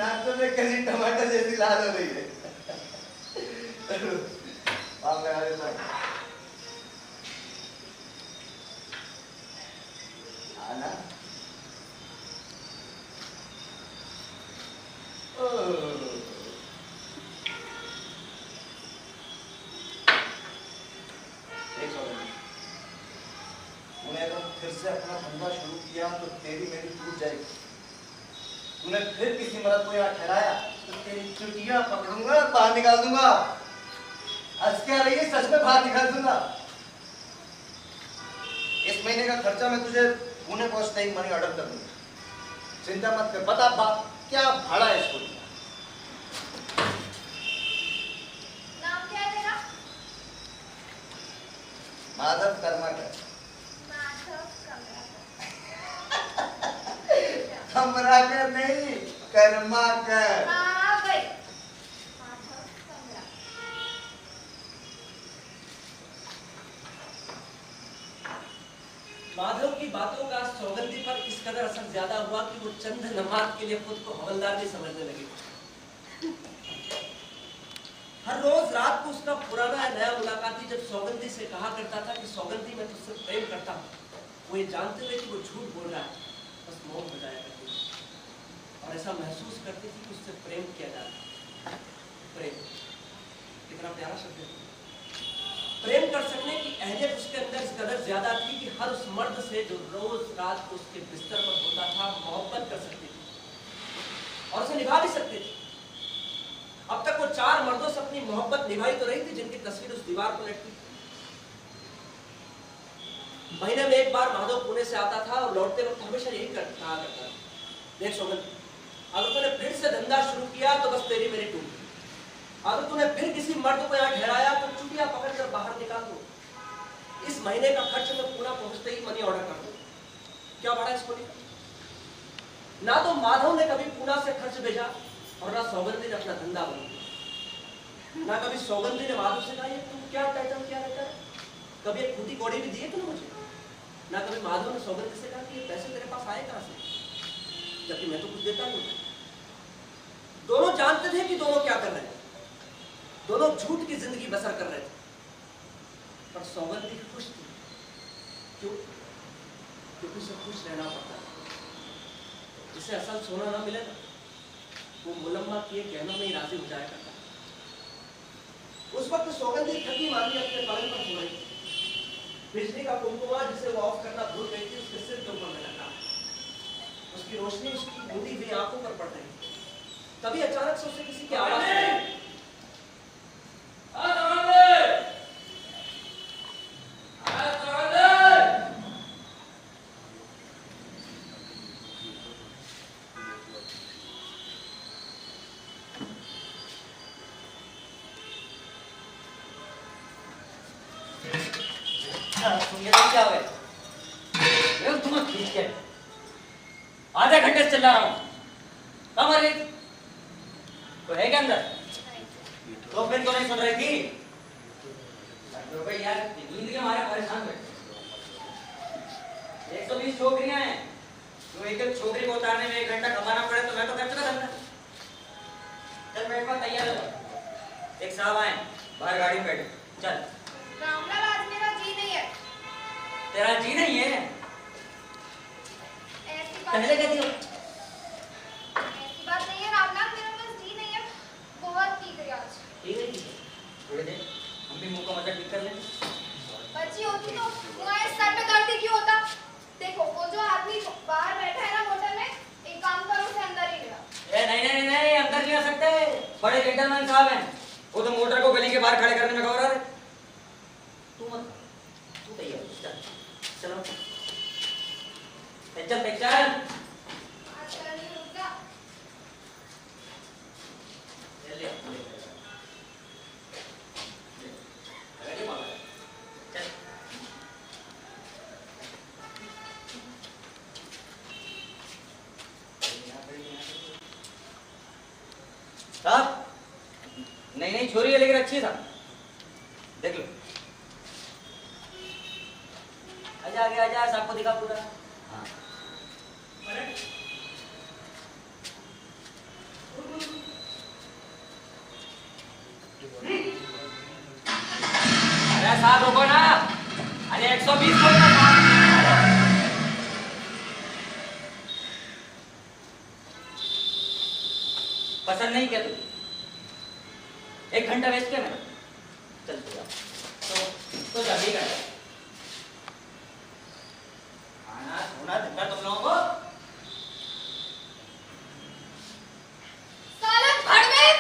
D: नाक तो में कैसी टमाटर जैसी लाल हो रही है। आप लगा देता हूँ। आना। तूने अगर फिर से अपना धंधा शुरू किया तो तेरी मेरी टूट जाएगी। तूने फिर किसी मर्द को यहाँ ठहराया तो तेरी चुटियां पकड़ूंगा, बाहर निकाल दूंगा। हंस क्या रही है, सच में बाहर निकाल दूंगा। इस महीने का खर्चा मैं तुझे पुणे पहुंचते ही मनी ऑर्डर कर दूंगा, चिंता मत कर। बता बाप क्या भाड़ा है इसको?
B: नाम क्या है तेरा?
D: माधव कर्माकर।
B: माधव
D: कमराकर नहीं, कर्माकर।
B: हाँ भाई, माधव कमरा।
A: माधव की बातों का सौगंधी पर इस कदर असर ज्यादा हुआ कि वो चंद नमाज के लिए खुद को हवलदार भी समझने लगे। हर रोज रात को उसका पुराना नया मुलाकाती जब सौगंधी से कहा करता था कि सौगंधी मैं तुझसे प्रेम करता हूँ, वो ये जानते हुए कि वो झूठ बोल रहा है, बस मौन हो जाया करती थी और ऐसा महसूस करती थी कि उससे प्रेम किया जा रहा है। प्रेम कितना प्यारा शब्द है। प्रेम कर सकने की अहलियत उसके अंदर इस कदर ज्यादा थी कि हर उस मर्द से जो रोज रात को उसके बिस्तर पर होता था मोहब्बत कर सकती थी और उसे निभा भी सकती थी। अब तक वो 4 मर्दों से अपनी मोहब्बत निभाई तो रही थी जिनकी तस्वीर उस दीवार पर लटकी थी। महीने में एक बार माधव पुणे से आता था और लौटते वक्त हमेशा यही कहा करता था, देख सौगंध, अगर तूने फिर से धंधा शुरू किया तो बस तेरी मेरी टूट। अगर तूने फिर किसी मर्द को यहाँ ठहराया तो चुटिया पकड़कर बाहर निकाल दो। इस महीने का खर्च मैं पूरा पहुंचते ही मनी ऑर्डर कर दूं। क्या बड़ा इसको नहीं? ना तो माधव ने कभी पूना से खर्च भेजा और ना सौगंधी ने अपना धंधा बना। ना कभी सौगंधी ने माधव से कहा ये तुम क्या टाइटल क्या रहता है, कभी एक खुदी कौड़ी भी दिए तुमने मुझे। ना कभी माधव ने सौगंधी से कहा कि ये पैसे तेरे पास आए कहां से, जबकि मैं तो कुछ देता नहीं। दोनों जानते थे कि दोनों क्या कर रहे थे, दोनों झूठ की जिंदगी बसर कर रहे थे, पर सौगंधी खुश थी। क्यों? क्योंकि उसे खुश रहना पड़ता है। जिसे असल सोना ना मिले ना, वो मुलम्मा किए गहनों में ही राजी हो जाया करता। उस वक्त सौगंधी थकी मारी अपने पलंग पर सो रही थी। बिजली का कुमकुमा जिसे वो ऑफ करना भूल गई थी उसके सिर के ऊपर में लगा। उसकी रोशनी उसकी बूंदी हुई आंखों पर पड़ रही थी। तभी अचानक से उसे किसी की आवाज आई।
F: क्या हो गया? तुम्हें खींच के आधे घंटे से चिल्ला रहा हूँ, कब आ रही थी? तो है क्या अंदर? तो फिर क्यों नहीं सुन रही थी? रुपए यार नींद के हमारे परेशान बैठे। 120 छोकरियां हैं, जो एक एक छोकरी को उतारने में 1 घंटा कमाना पड़े तो मैं तो कर चुका धंधा। चल बैठ पर तैयार हो। एक साहब आए, बाहर गाड़ी में बैठे। चल।
B: रामलाल, आज मेरा जी नहीं है।
F: तेरा जी नहीं है?
B: ऐसी बात
F: पहले कहती हो।
B: ऐसी बात नहीं है रामलाल, मेरा बस जी नहीं है। बहुत पी गई आज।
F: ठीक है ठीक है, थोड़ी देर हम भी मुंह का मजा ठीक कर लें।
B: बची होती तो तुम्हारे सर में दर्द ही क्यों होता? देखो वो जो आदमी बाहर बैठा है ना होटल में, एक काम करो उसे अंदर ही ले आओ।
F: ए नहीं नहीं नहीं, अंदर नहीं आ सकते, बड़े जेंटलमैन साहब हैं। वो तो मोटर को गली के बाहर खड़े करने में गौर है। तू मत, तू तैयार हो, चल चलो चल चल।
B: आज कल नहीं रुक जा।
F: ले चल। साहब, नई नई छोरी है लेकिन अच्छी है साहब, देख लो। आजा आगे आजा, सबको दिखा पूरा। हाँ। साहब रुको ना, अरे 120 बोलना साहब। पसंद नहीं किया तुझे? 1 घंटा वेस्ट किया मैंने। चल तू तो जब ही कर खाना सोना धंधा तुम लोगों को।
B: साले भड़वे।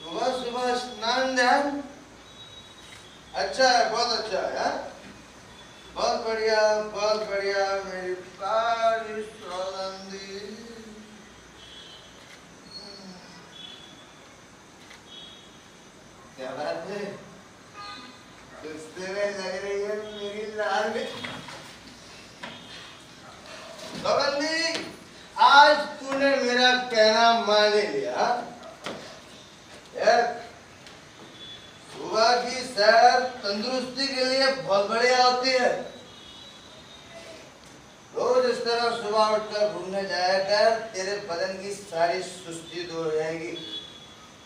D: सुबह सुबह स्नान ध्यान अच्छा है, बहुत अच्छा है, हाँ? बहुत बढ़िया मेरी प्यारी सौगंधी। क्या बात है, गुस्से में लग रही है मेरी लाल में। सौगंधी, आज तूने मेरा कहना मान ही लिया, हाँ? यार सुबह की सैर तंदुरुस्ती के लिए बहुत बढ़िया होती है। रोज इस तरह सुबह उठकर घूमने जाया कर, तेरे बदन की सारी सुस्ती दूर हो जाएगी।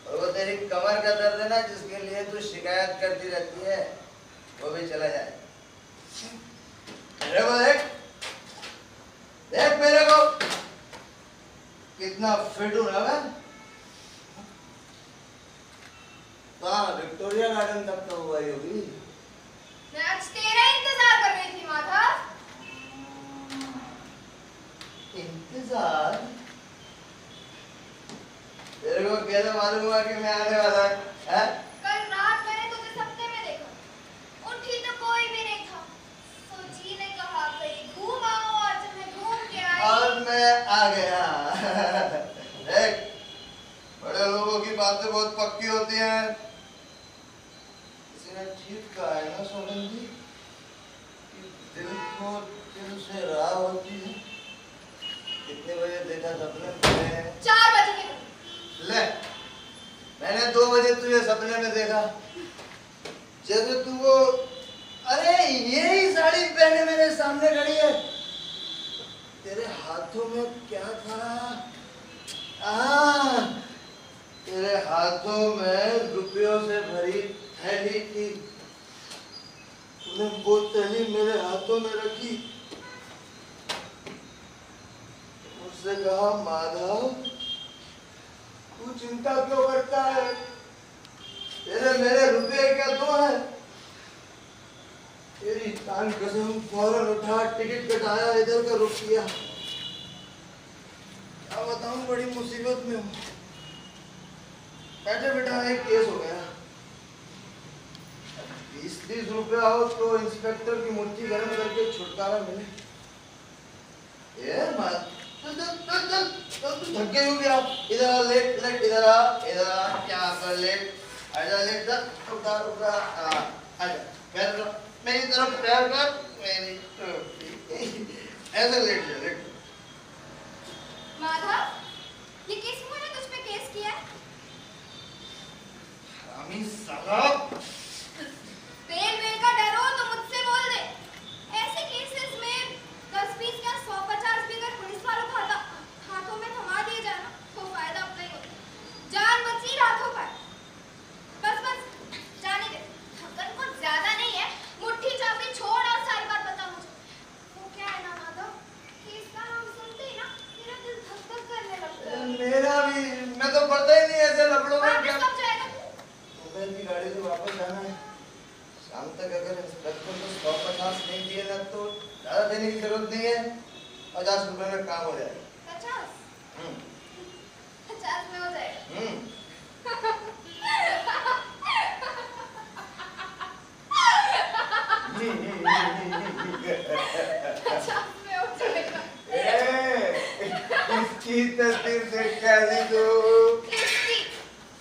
D: और वो तेरी कमर का दर्द है ना, जिसके लिए तू शिकायत करती रहती है, वो भी चला जाए। अरे वो देख, देख मेरे को कितना फिट हूं ना मैं। कहाँ विक्टोरिया गार्डन तक तो हुआ ही होगी।
B: मैं आज तेरा इंतजार कर रही थी माधव।
D: इंतजार? तेरे को कैसे मालूम हुआ कि मैं आने वाला है?
B: कल रात मैंने तुझे सपने में देखा। उठी तो कोई भी नहीं था। सोची ने कहा कहीं घूम आओ और जब मैं घूम के आई
D: और मैं आ गया। देख, बड़े लोगों की बातें बहुत पक्की होती हैं। किसी ने ठीक कहा है ना सोनम जी कि दिल को दिल से राह होती है। कितने बजे देखा सपने में?
B: 4 बजे के करीब।
D: ले, मैंने 2 बजे तुझे सपने में देखा। जैसे तू वो, अरे यही साड़ी पहने मेरे सामने खड़ी है। तेरे हाथों में क्या था? तेरे हाथों में रुपयों से भरी थैली थी। तूने वो थैली मेरे हाथों में रखी। मुझसे कहा, माधव तू चिंता क्यों करता है? तेरे मेरे रुपये क्या दो है? तेरी कान कसम फौरन उठा, टिकट कटाया, इधर का रुक किया। क्या बताऊं, बड़ी मुसीबत में हूँ। बैठे बैठा एक केस हो गया। 20-30 रुपया हो तो इंस्पेक्टर की मुट्ठी गर्म करके छुटकारा मिले। ये मत धक्के हो गया। इधर आ, लेट लेट, इधर आ, क्या कर लेट, आजा लेट जा, उतार उतार, आजा पैर मेरी तरफ पैर कर, मेरी ऐसे लेट जा, लेट।
B: माधव, ये किस मुंह ने तुझ पे केस किया है?
D: हरामी साहब।
B: बेल बेल का डर हो तो मुझसे बोल दे। ऐसे केसेस में 10-20 का 100-50 भी अगर पुलिस वालों को हाथों में थमा दिए जाए ना तो फायदा अपना ही होता। जान बची रातों पर। बस बस जाने दे। थकन कुछ ज्यादा नहीं है। मुट्ठी चाबी छोड़ और सारी बात बता मुझे। वो क्या है ना माधव कि इसका नाम सुनते ही ना मेरा दिल धक धक करने लगता है।
D: मेरा भी, मैं तो पढ़ता ही नहीं ऐसे लफड़ों में।
B: वापस कब जाएगा तू?
D: सुबह की गाड़ी से वापस जाना है। शाम तक अगर इंस्पेक्टर को 150 नहीं दिए ना तो ज्यादा देने की जरूरत नहीं है। 50 रुपए में काम हो जाएगा।
B: 50? 50 में हो जाएगा।
D: इसकी तस्वीर देख कर तू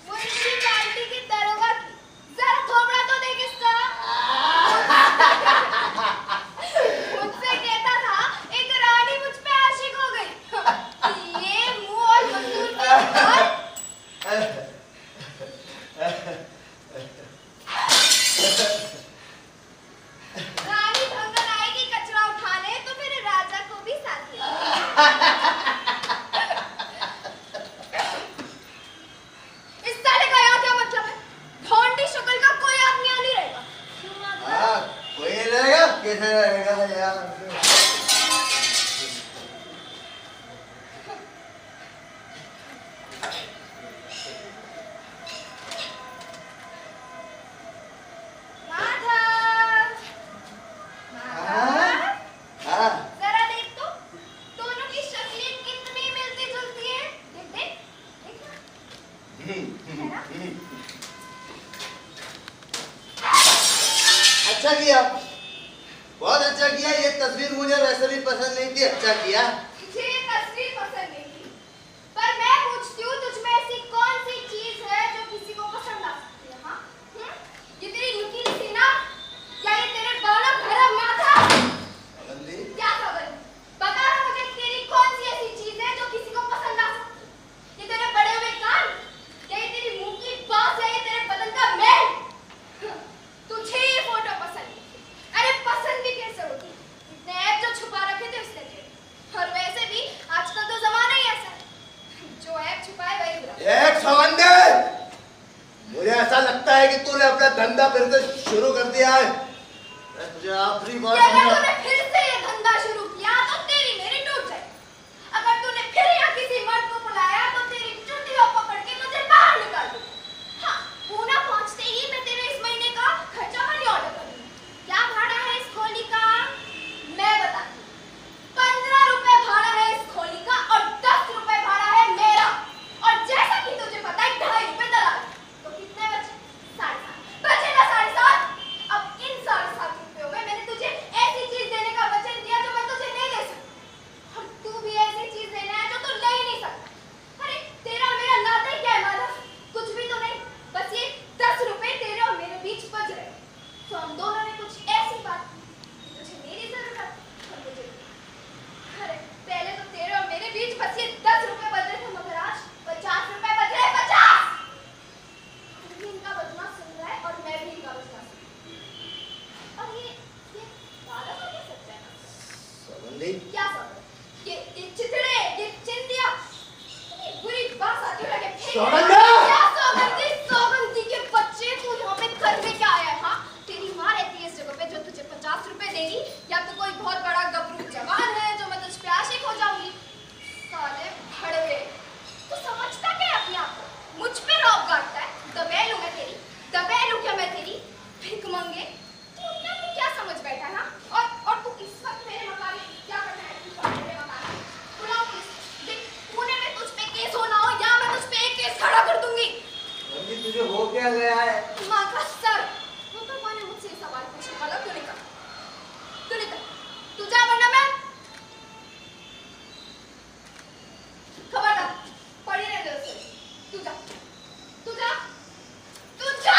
B: म्युनिसिपैलिटी की दरोगा की। जरा थोबड़ा तो देख इसका। मुझसे कहता था एक रानी मुझ पे आशिक हो गई। ये मुंह और मजदूर रानी भंगन आएगी कचरा उठाने तो फिर राजा को भी साथ ले। इस साले का यहाँ क्या मतलब है? ढोंडी शक्ल का कोई आदमी यहाँ नहीं रहेगा।
D: हाँ, कोई नहीं रहेगा, कैसे रहेगा यार?
B: माधव, माधव,
D: हाँ,
B: जरा देख तो, दोनों की शक्लें कितनी मिलती जुलती है। देख देख, देख ना। है ना?
D: अच्छा किया, बहुत अच्छा किया। ये तस्वीर मुझे वैसे भी पसंद नहीं थी, अच्छा किया।
B: मुझे ये तस्वीर पसंद नहीं थी, पर मैं पूछती हूँ तुझ में ऐसी कौन सी चीज है जो किसी को पसंद आ सकती है? हाँ? ये तेरी नुकीली सीना या ये तेरे बालों भरा माथा?
D: बंदी,
B: क्या खबर? बता ना मुझे तेरी कौन सी ऐसी चीज है जो किसी को पसंद आ सकती है? ये तेरे बड़े हुए कान या ये तेरी मुंह की बात या ये तेरे बदन का मैल? तुझे ये फोटो पसंद नहीं। अरे पसंद भी कैसे होती? इतने ऐप जो छुपा रखे थे उसने तेरे। और वैसे भी आजकल तो जमाना ही ऐसा है, जो ऐप छुपाए वही बुरा।
D: एक समंदर, मुझे ऐसा लगता है कि तूने अपना धंधा फिर से शुरू कर दिया है। मैं तुझे आखिरी बार
B: अगर
D: समझा।
B: तूने फिर से ये धंधा शुरू किया तो तेरी मेरी टूट जाएगी।
C: हो क्या गया है?
B: माँ का सर। वो पापा ने मुझसे सवाल पूछने वाला क्यों नहीं कहा? क्यों नहीं कहा? तू जा वरना मैं खबरदार पड़ी रह दे उसे। तू जा, तू जा, तू जा।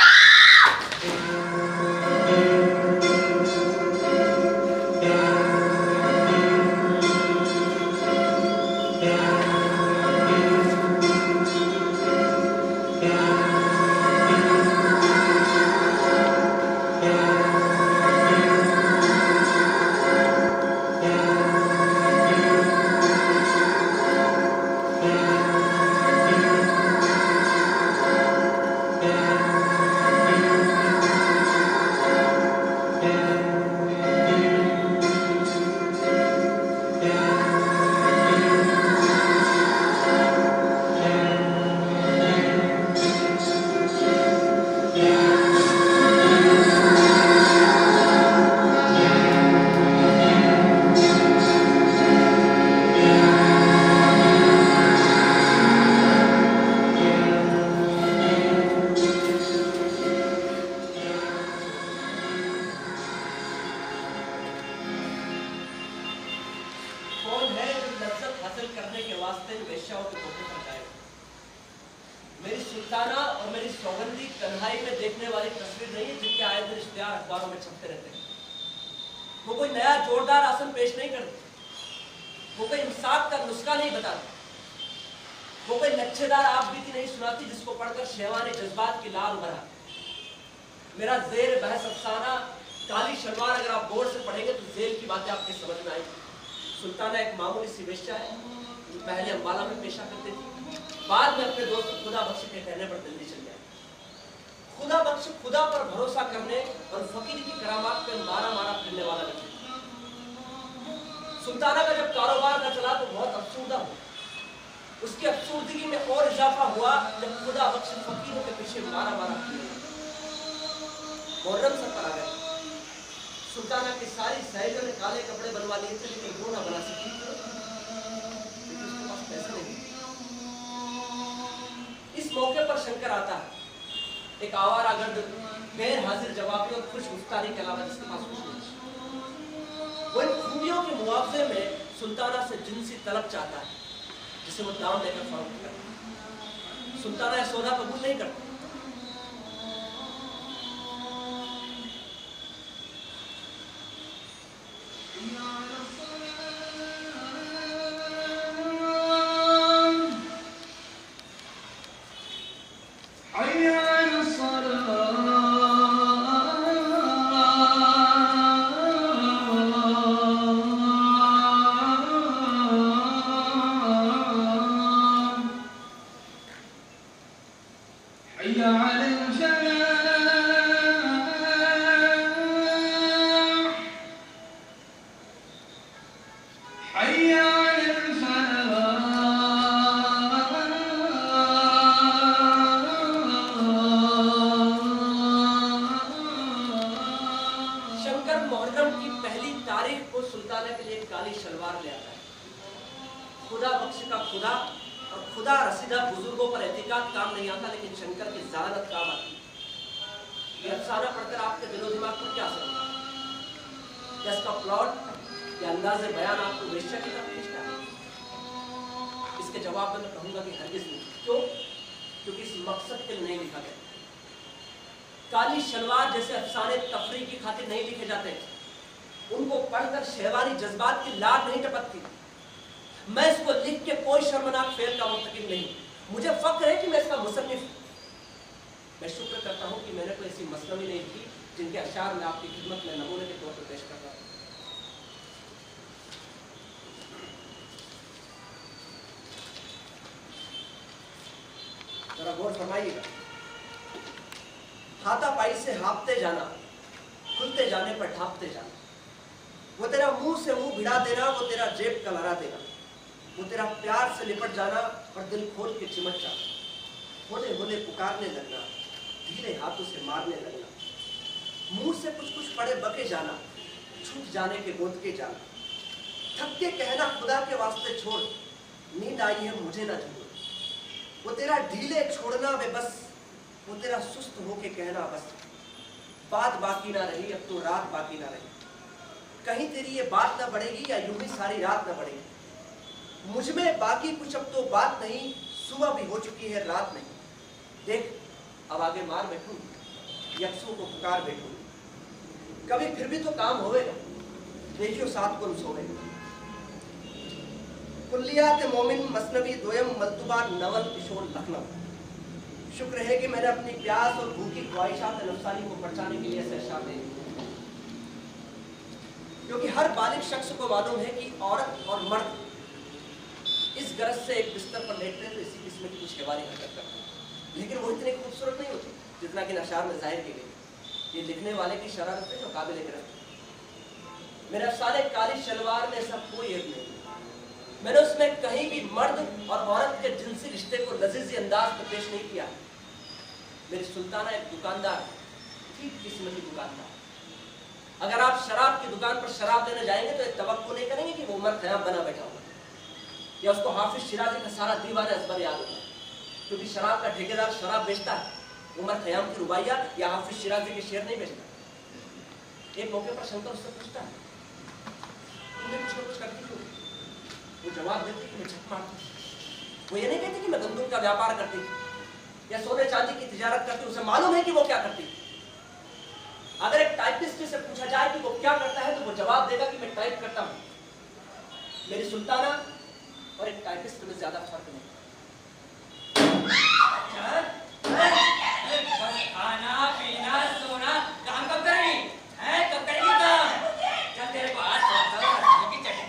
A: कौन है जो लज्जत हासिल करने के वास्ते वेश्याओं के धोखे पर जाए? मेरी सुल्ताना और मेरी सौगंधी कन्हाई में देखने वाली तस्वीर नहीं है जिनके आए दिन इश्तिहार अखबारों में छपते रहते हैं। वो कोई नया जोरदार आसन पेश नहीं करते, वो कोई इंसाफ का नुस्खा नहीं बताती, वो कोई लच्छेदार आप बीती नहीं सुनाती जिसको पढ़कर शहवानी जज्बात की लाल उभरा। मेरा जेर बहस अफसाना काली शलवार अगर आप गौर से पढ़ेंगे तो जेल की बातें आपके समझ में आएगी। सुल्ताना एक मामूली सी वेश्या है जो पहले अम्बाला में पेशा करती थी, बाद में अपने दोस्त खुदा बख्श के कहने पर दिल्ली चल गया। खुदा बख्श खुदा पर भरोसा करने और फकीर की करामात पे मारा मारा फिरने वाला व्यक्ति। सुल्ताना का जब कारोबार न चला तो बहुत अफसुर्दा हुआ। उसकी अफसुर्दगी में और इजाफा हुआ जब खुदा बख्श फकीरों के पीछे मारा मारा फिरे। मुहर्रम सर पर आ गए। सुल्ताना की सारी सहेलियों ने काले कपड़े बनवा लिए थे लेकिन वो ना बना सकी क्योंकि उसके पास पैसे नहीं। इस मौके पर शंकर आता है, एक आवारा गर्द गैर हाजिर जवाबी और खुश मुफ्तारी के अलावा जिसके पास कुछ नहीं। वो इन खूबियों के मुआवजे में सुल्ताना से जिनसी तलब चाहता है जिसे वो दाम देकर फरोख्त करता है। सुल्ताना यह सौदा कबूल नहीं करती। खुदा बख्श का खुदा और खुदा रसीदा बुजुर्गों पर एहतिकाद काम नहीं आता, लेकिन शंकर की ज़लालत काम आती। ये अफसाना पढ़कर आपके दिलो दिमाग पर क्या असर होता है? क्या इसका प्लॉट या अंदाज़े बयान आपको वेश्या की तरफ खींचता है? इसके जवाब में मैं कहूँगा कि हरगिज़ नहीं। क्यों? क्योंकि इस मकसद के लिए नहीं लिखा गया। काली शलवार जैसे अफसाने तफरीह की खातिर नहीं लिखे जाते, उनको पढ़कर शहवानी जज्बात की लार नहीं टपकती। मैं इसको लिख के कोई शर्मनाक फेल का मुर्तकिब नहीं। मुझे फख्र है कि मैं इसका मुसन्निफ। मैं शुक्र करता हूँ कि मैंने कोई ऐसी मसनवी नहीं की जिनके अशार में आपकी खिदमत में नमूने के तौर पर पेश कर रहा हूँ। जरा गौर फरमाइएगा। हाथापाई से हाँपते जाना, खुलते जाने पर ढांपते जाना, वो तेरा मुंह से मुंह भिड़ा देना, वो तेरा जेब कलरा देना, वो तेरा प्यार से लिपट जाना और दिल खोल के चिमट जाना, होले होले पुकारने लगना, धीरे हाथों से मारने लगना, मुंह से कुछ कुछ पड़े बके जाना, छूट जाने के गोद के जाना, थक के कहना खुदा के वास्ते छोड़, नींद आई है मुझे ना छोड़, वो तेरा ढीले छोड़ना वे बस, वो तेरा सुस्त होके कहना बस, बात बाकी ना रही, अब तो रात बाकी ना रही। कहीं तेरी ये बात ना बढ़ेगी या यूं ही सारी रात ना बढ़ेगी। मुझ में बाकी कुछ अब तो बात नहीं, सुबह भी हो चुकी है रात नहीं। देख अब आगे मार बैठूं, यक्षों को पुकार बैठूं, कभी फिर भी तो काम होवेगा, देखियो 7 गुण सोवेगा। कुल्लियात मोमिन मसनवी दोयम मल्तुबा नवल किशोर लखनऊ। शुक्र है कि मैंने अपनी प्यास और भूखी ख्वाहिशात नफ्सानी को बचाने के लिए ऐसे अशआर दे दिए, क्योंकि हर बालिग शख्स को मालूम है कि औरत और मर्द इस गरज से एक बिस्तर पर लेटते हैं तो इसी किस्म की कुछ हैवानी हरकत करते हैं, लेकिन वो इतनी खूबसूरत नहीं होती जितना कि नशार में जाहिर की गई। ये लिखने वाले की शरारत है जो काबिल गिरफ्त। मेरे अफसाने काली शलवार में ऐसा कोई ऐब नहीं, मैंने उसमें कहीं भी मर्द और औरत के जिनसी रिश्ते को लजीजी अंदाज में पेश नहीं किया। मेरी सुल्ताना एक दुकानदार, ठीक किस्म की दुकानदार। अगर आप शराब की दुकान पर शराब लेने जाएंगे तो तवक्को नहीं करेंगे कि वो उमर खयाम बना बैठा होगा या उसको हाफिज शिराजी का सारा दीवाना अजबर याद होगा, क्योंकि शराब का ठेकेदार शराब बेचता है, उमर खयाम की रुबाइया या हाफिज शिराजी के शेर नहीं बेचता। एक मौके पर शंकर उससे पूछता है, तुमने कुछ ना कुछ करती क्यों? वो जवाब देती कि मैं झक मारती। वो ये नहीं कहती कि मैं गंदुम का व्यापार करती थी या सोने चांदी की तिजारत करती, उसे मालूम है कि वो क्या करती। अगर एक टाइपिस्ट से पूछा जाए कि वो क्या करता है तो वो जवाब देगा कि मैं टाइप करता हूं। मेरी सुल्ताना और एक टाइपिस्ट में ज्यादा फर्क नहीं।
F: खाना पीना सोना काम कब करेगी? कब करेगी काम? चल तेरे को आज की चटनी।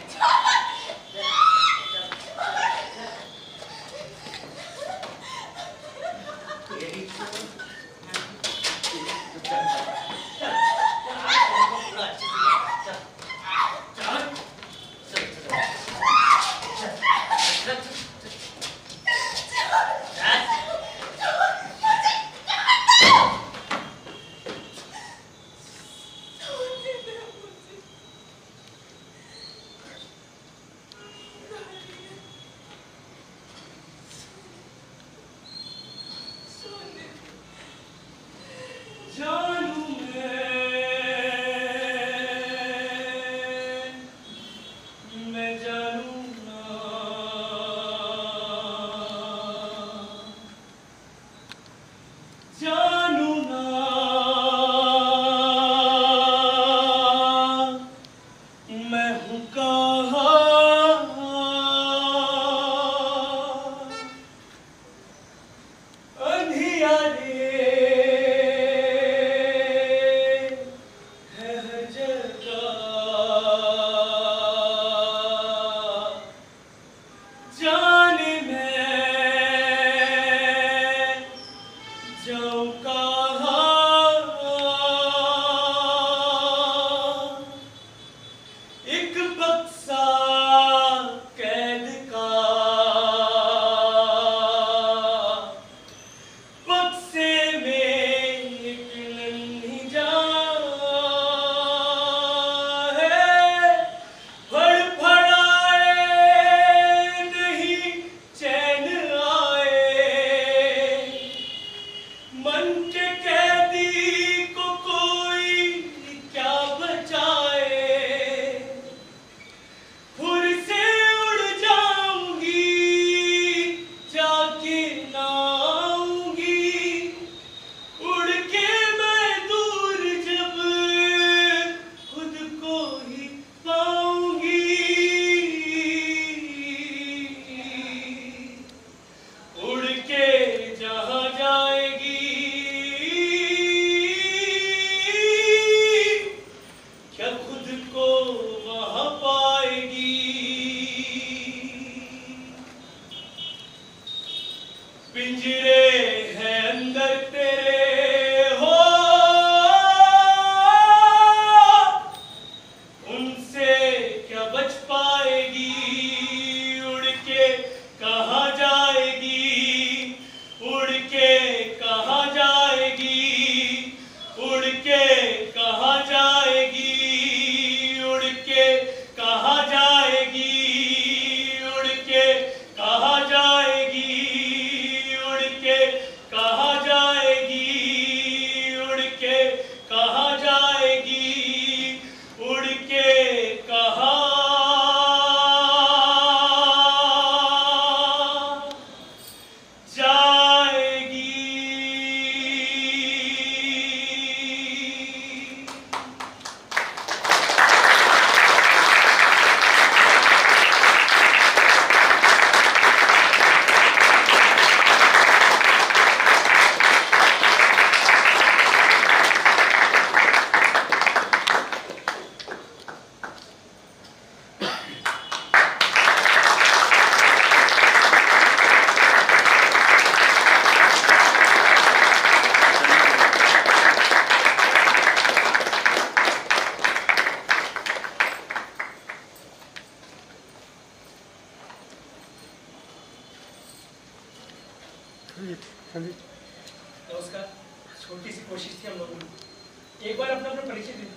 E: छोटी सी कोशिश थी हम लोगों की। एक बार अपना अपना परिचय दे दो।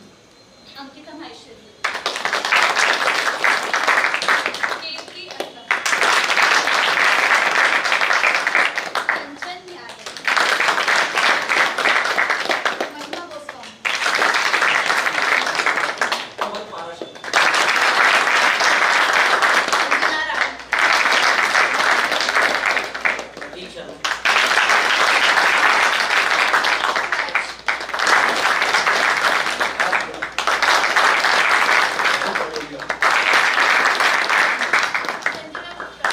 B: अंकिता माहेश्वरी। केतकी असलम। कंचन न्याय। महिमा गोस्वामी।
C: कमल पाराशर।
B: अंजना राय।
C: प्रतीक शर्मा।
B: संजना गुप्ता।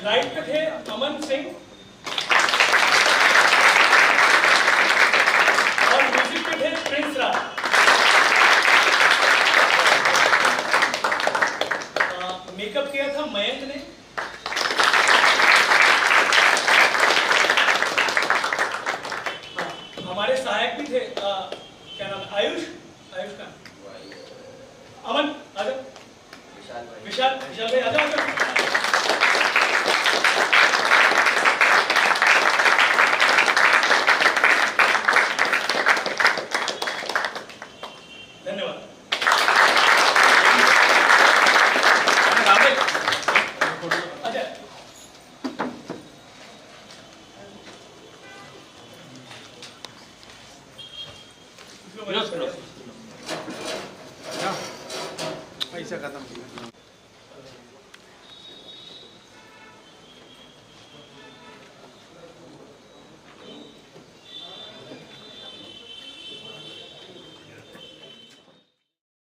E: राइट पे थे अमन सिंह और म्यूजिक पे थे प्रिंस राज। मेकअप किया था मयंक ने। हमारे सहायक भी थे क्या नाम है? आयुष का अमन आजा। विशाल भाई आजा आजा। धन्यवाद। अच्छा
G: पैसा खत्म किया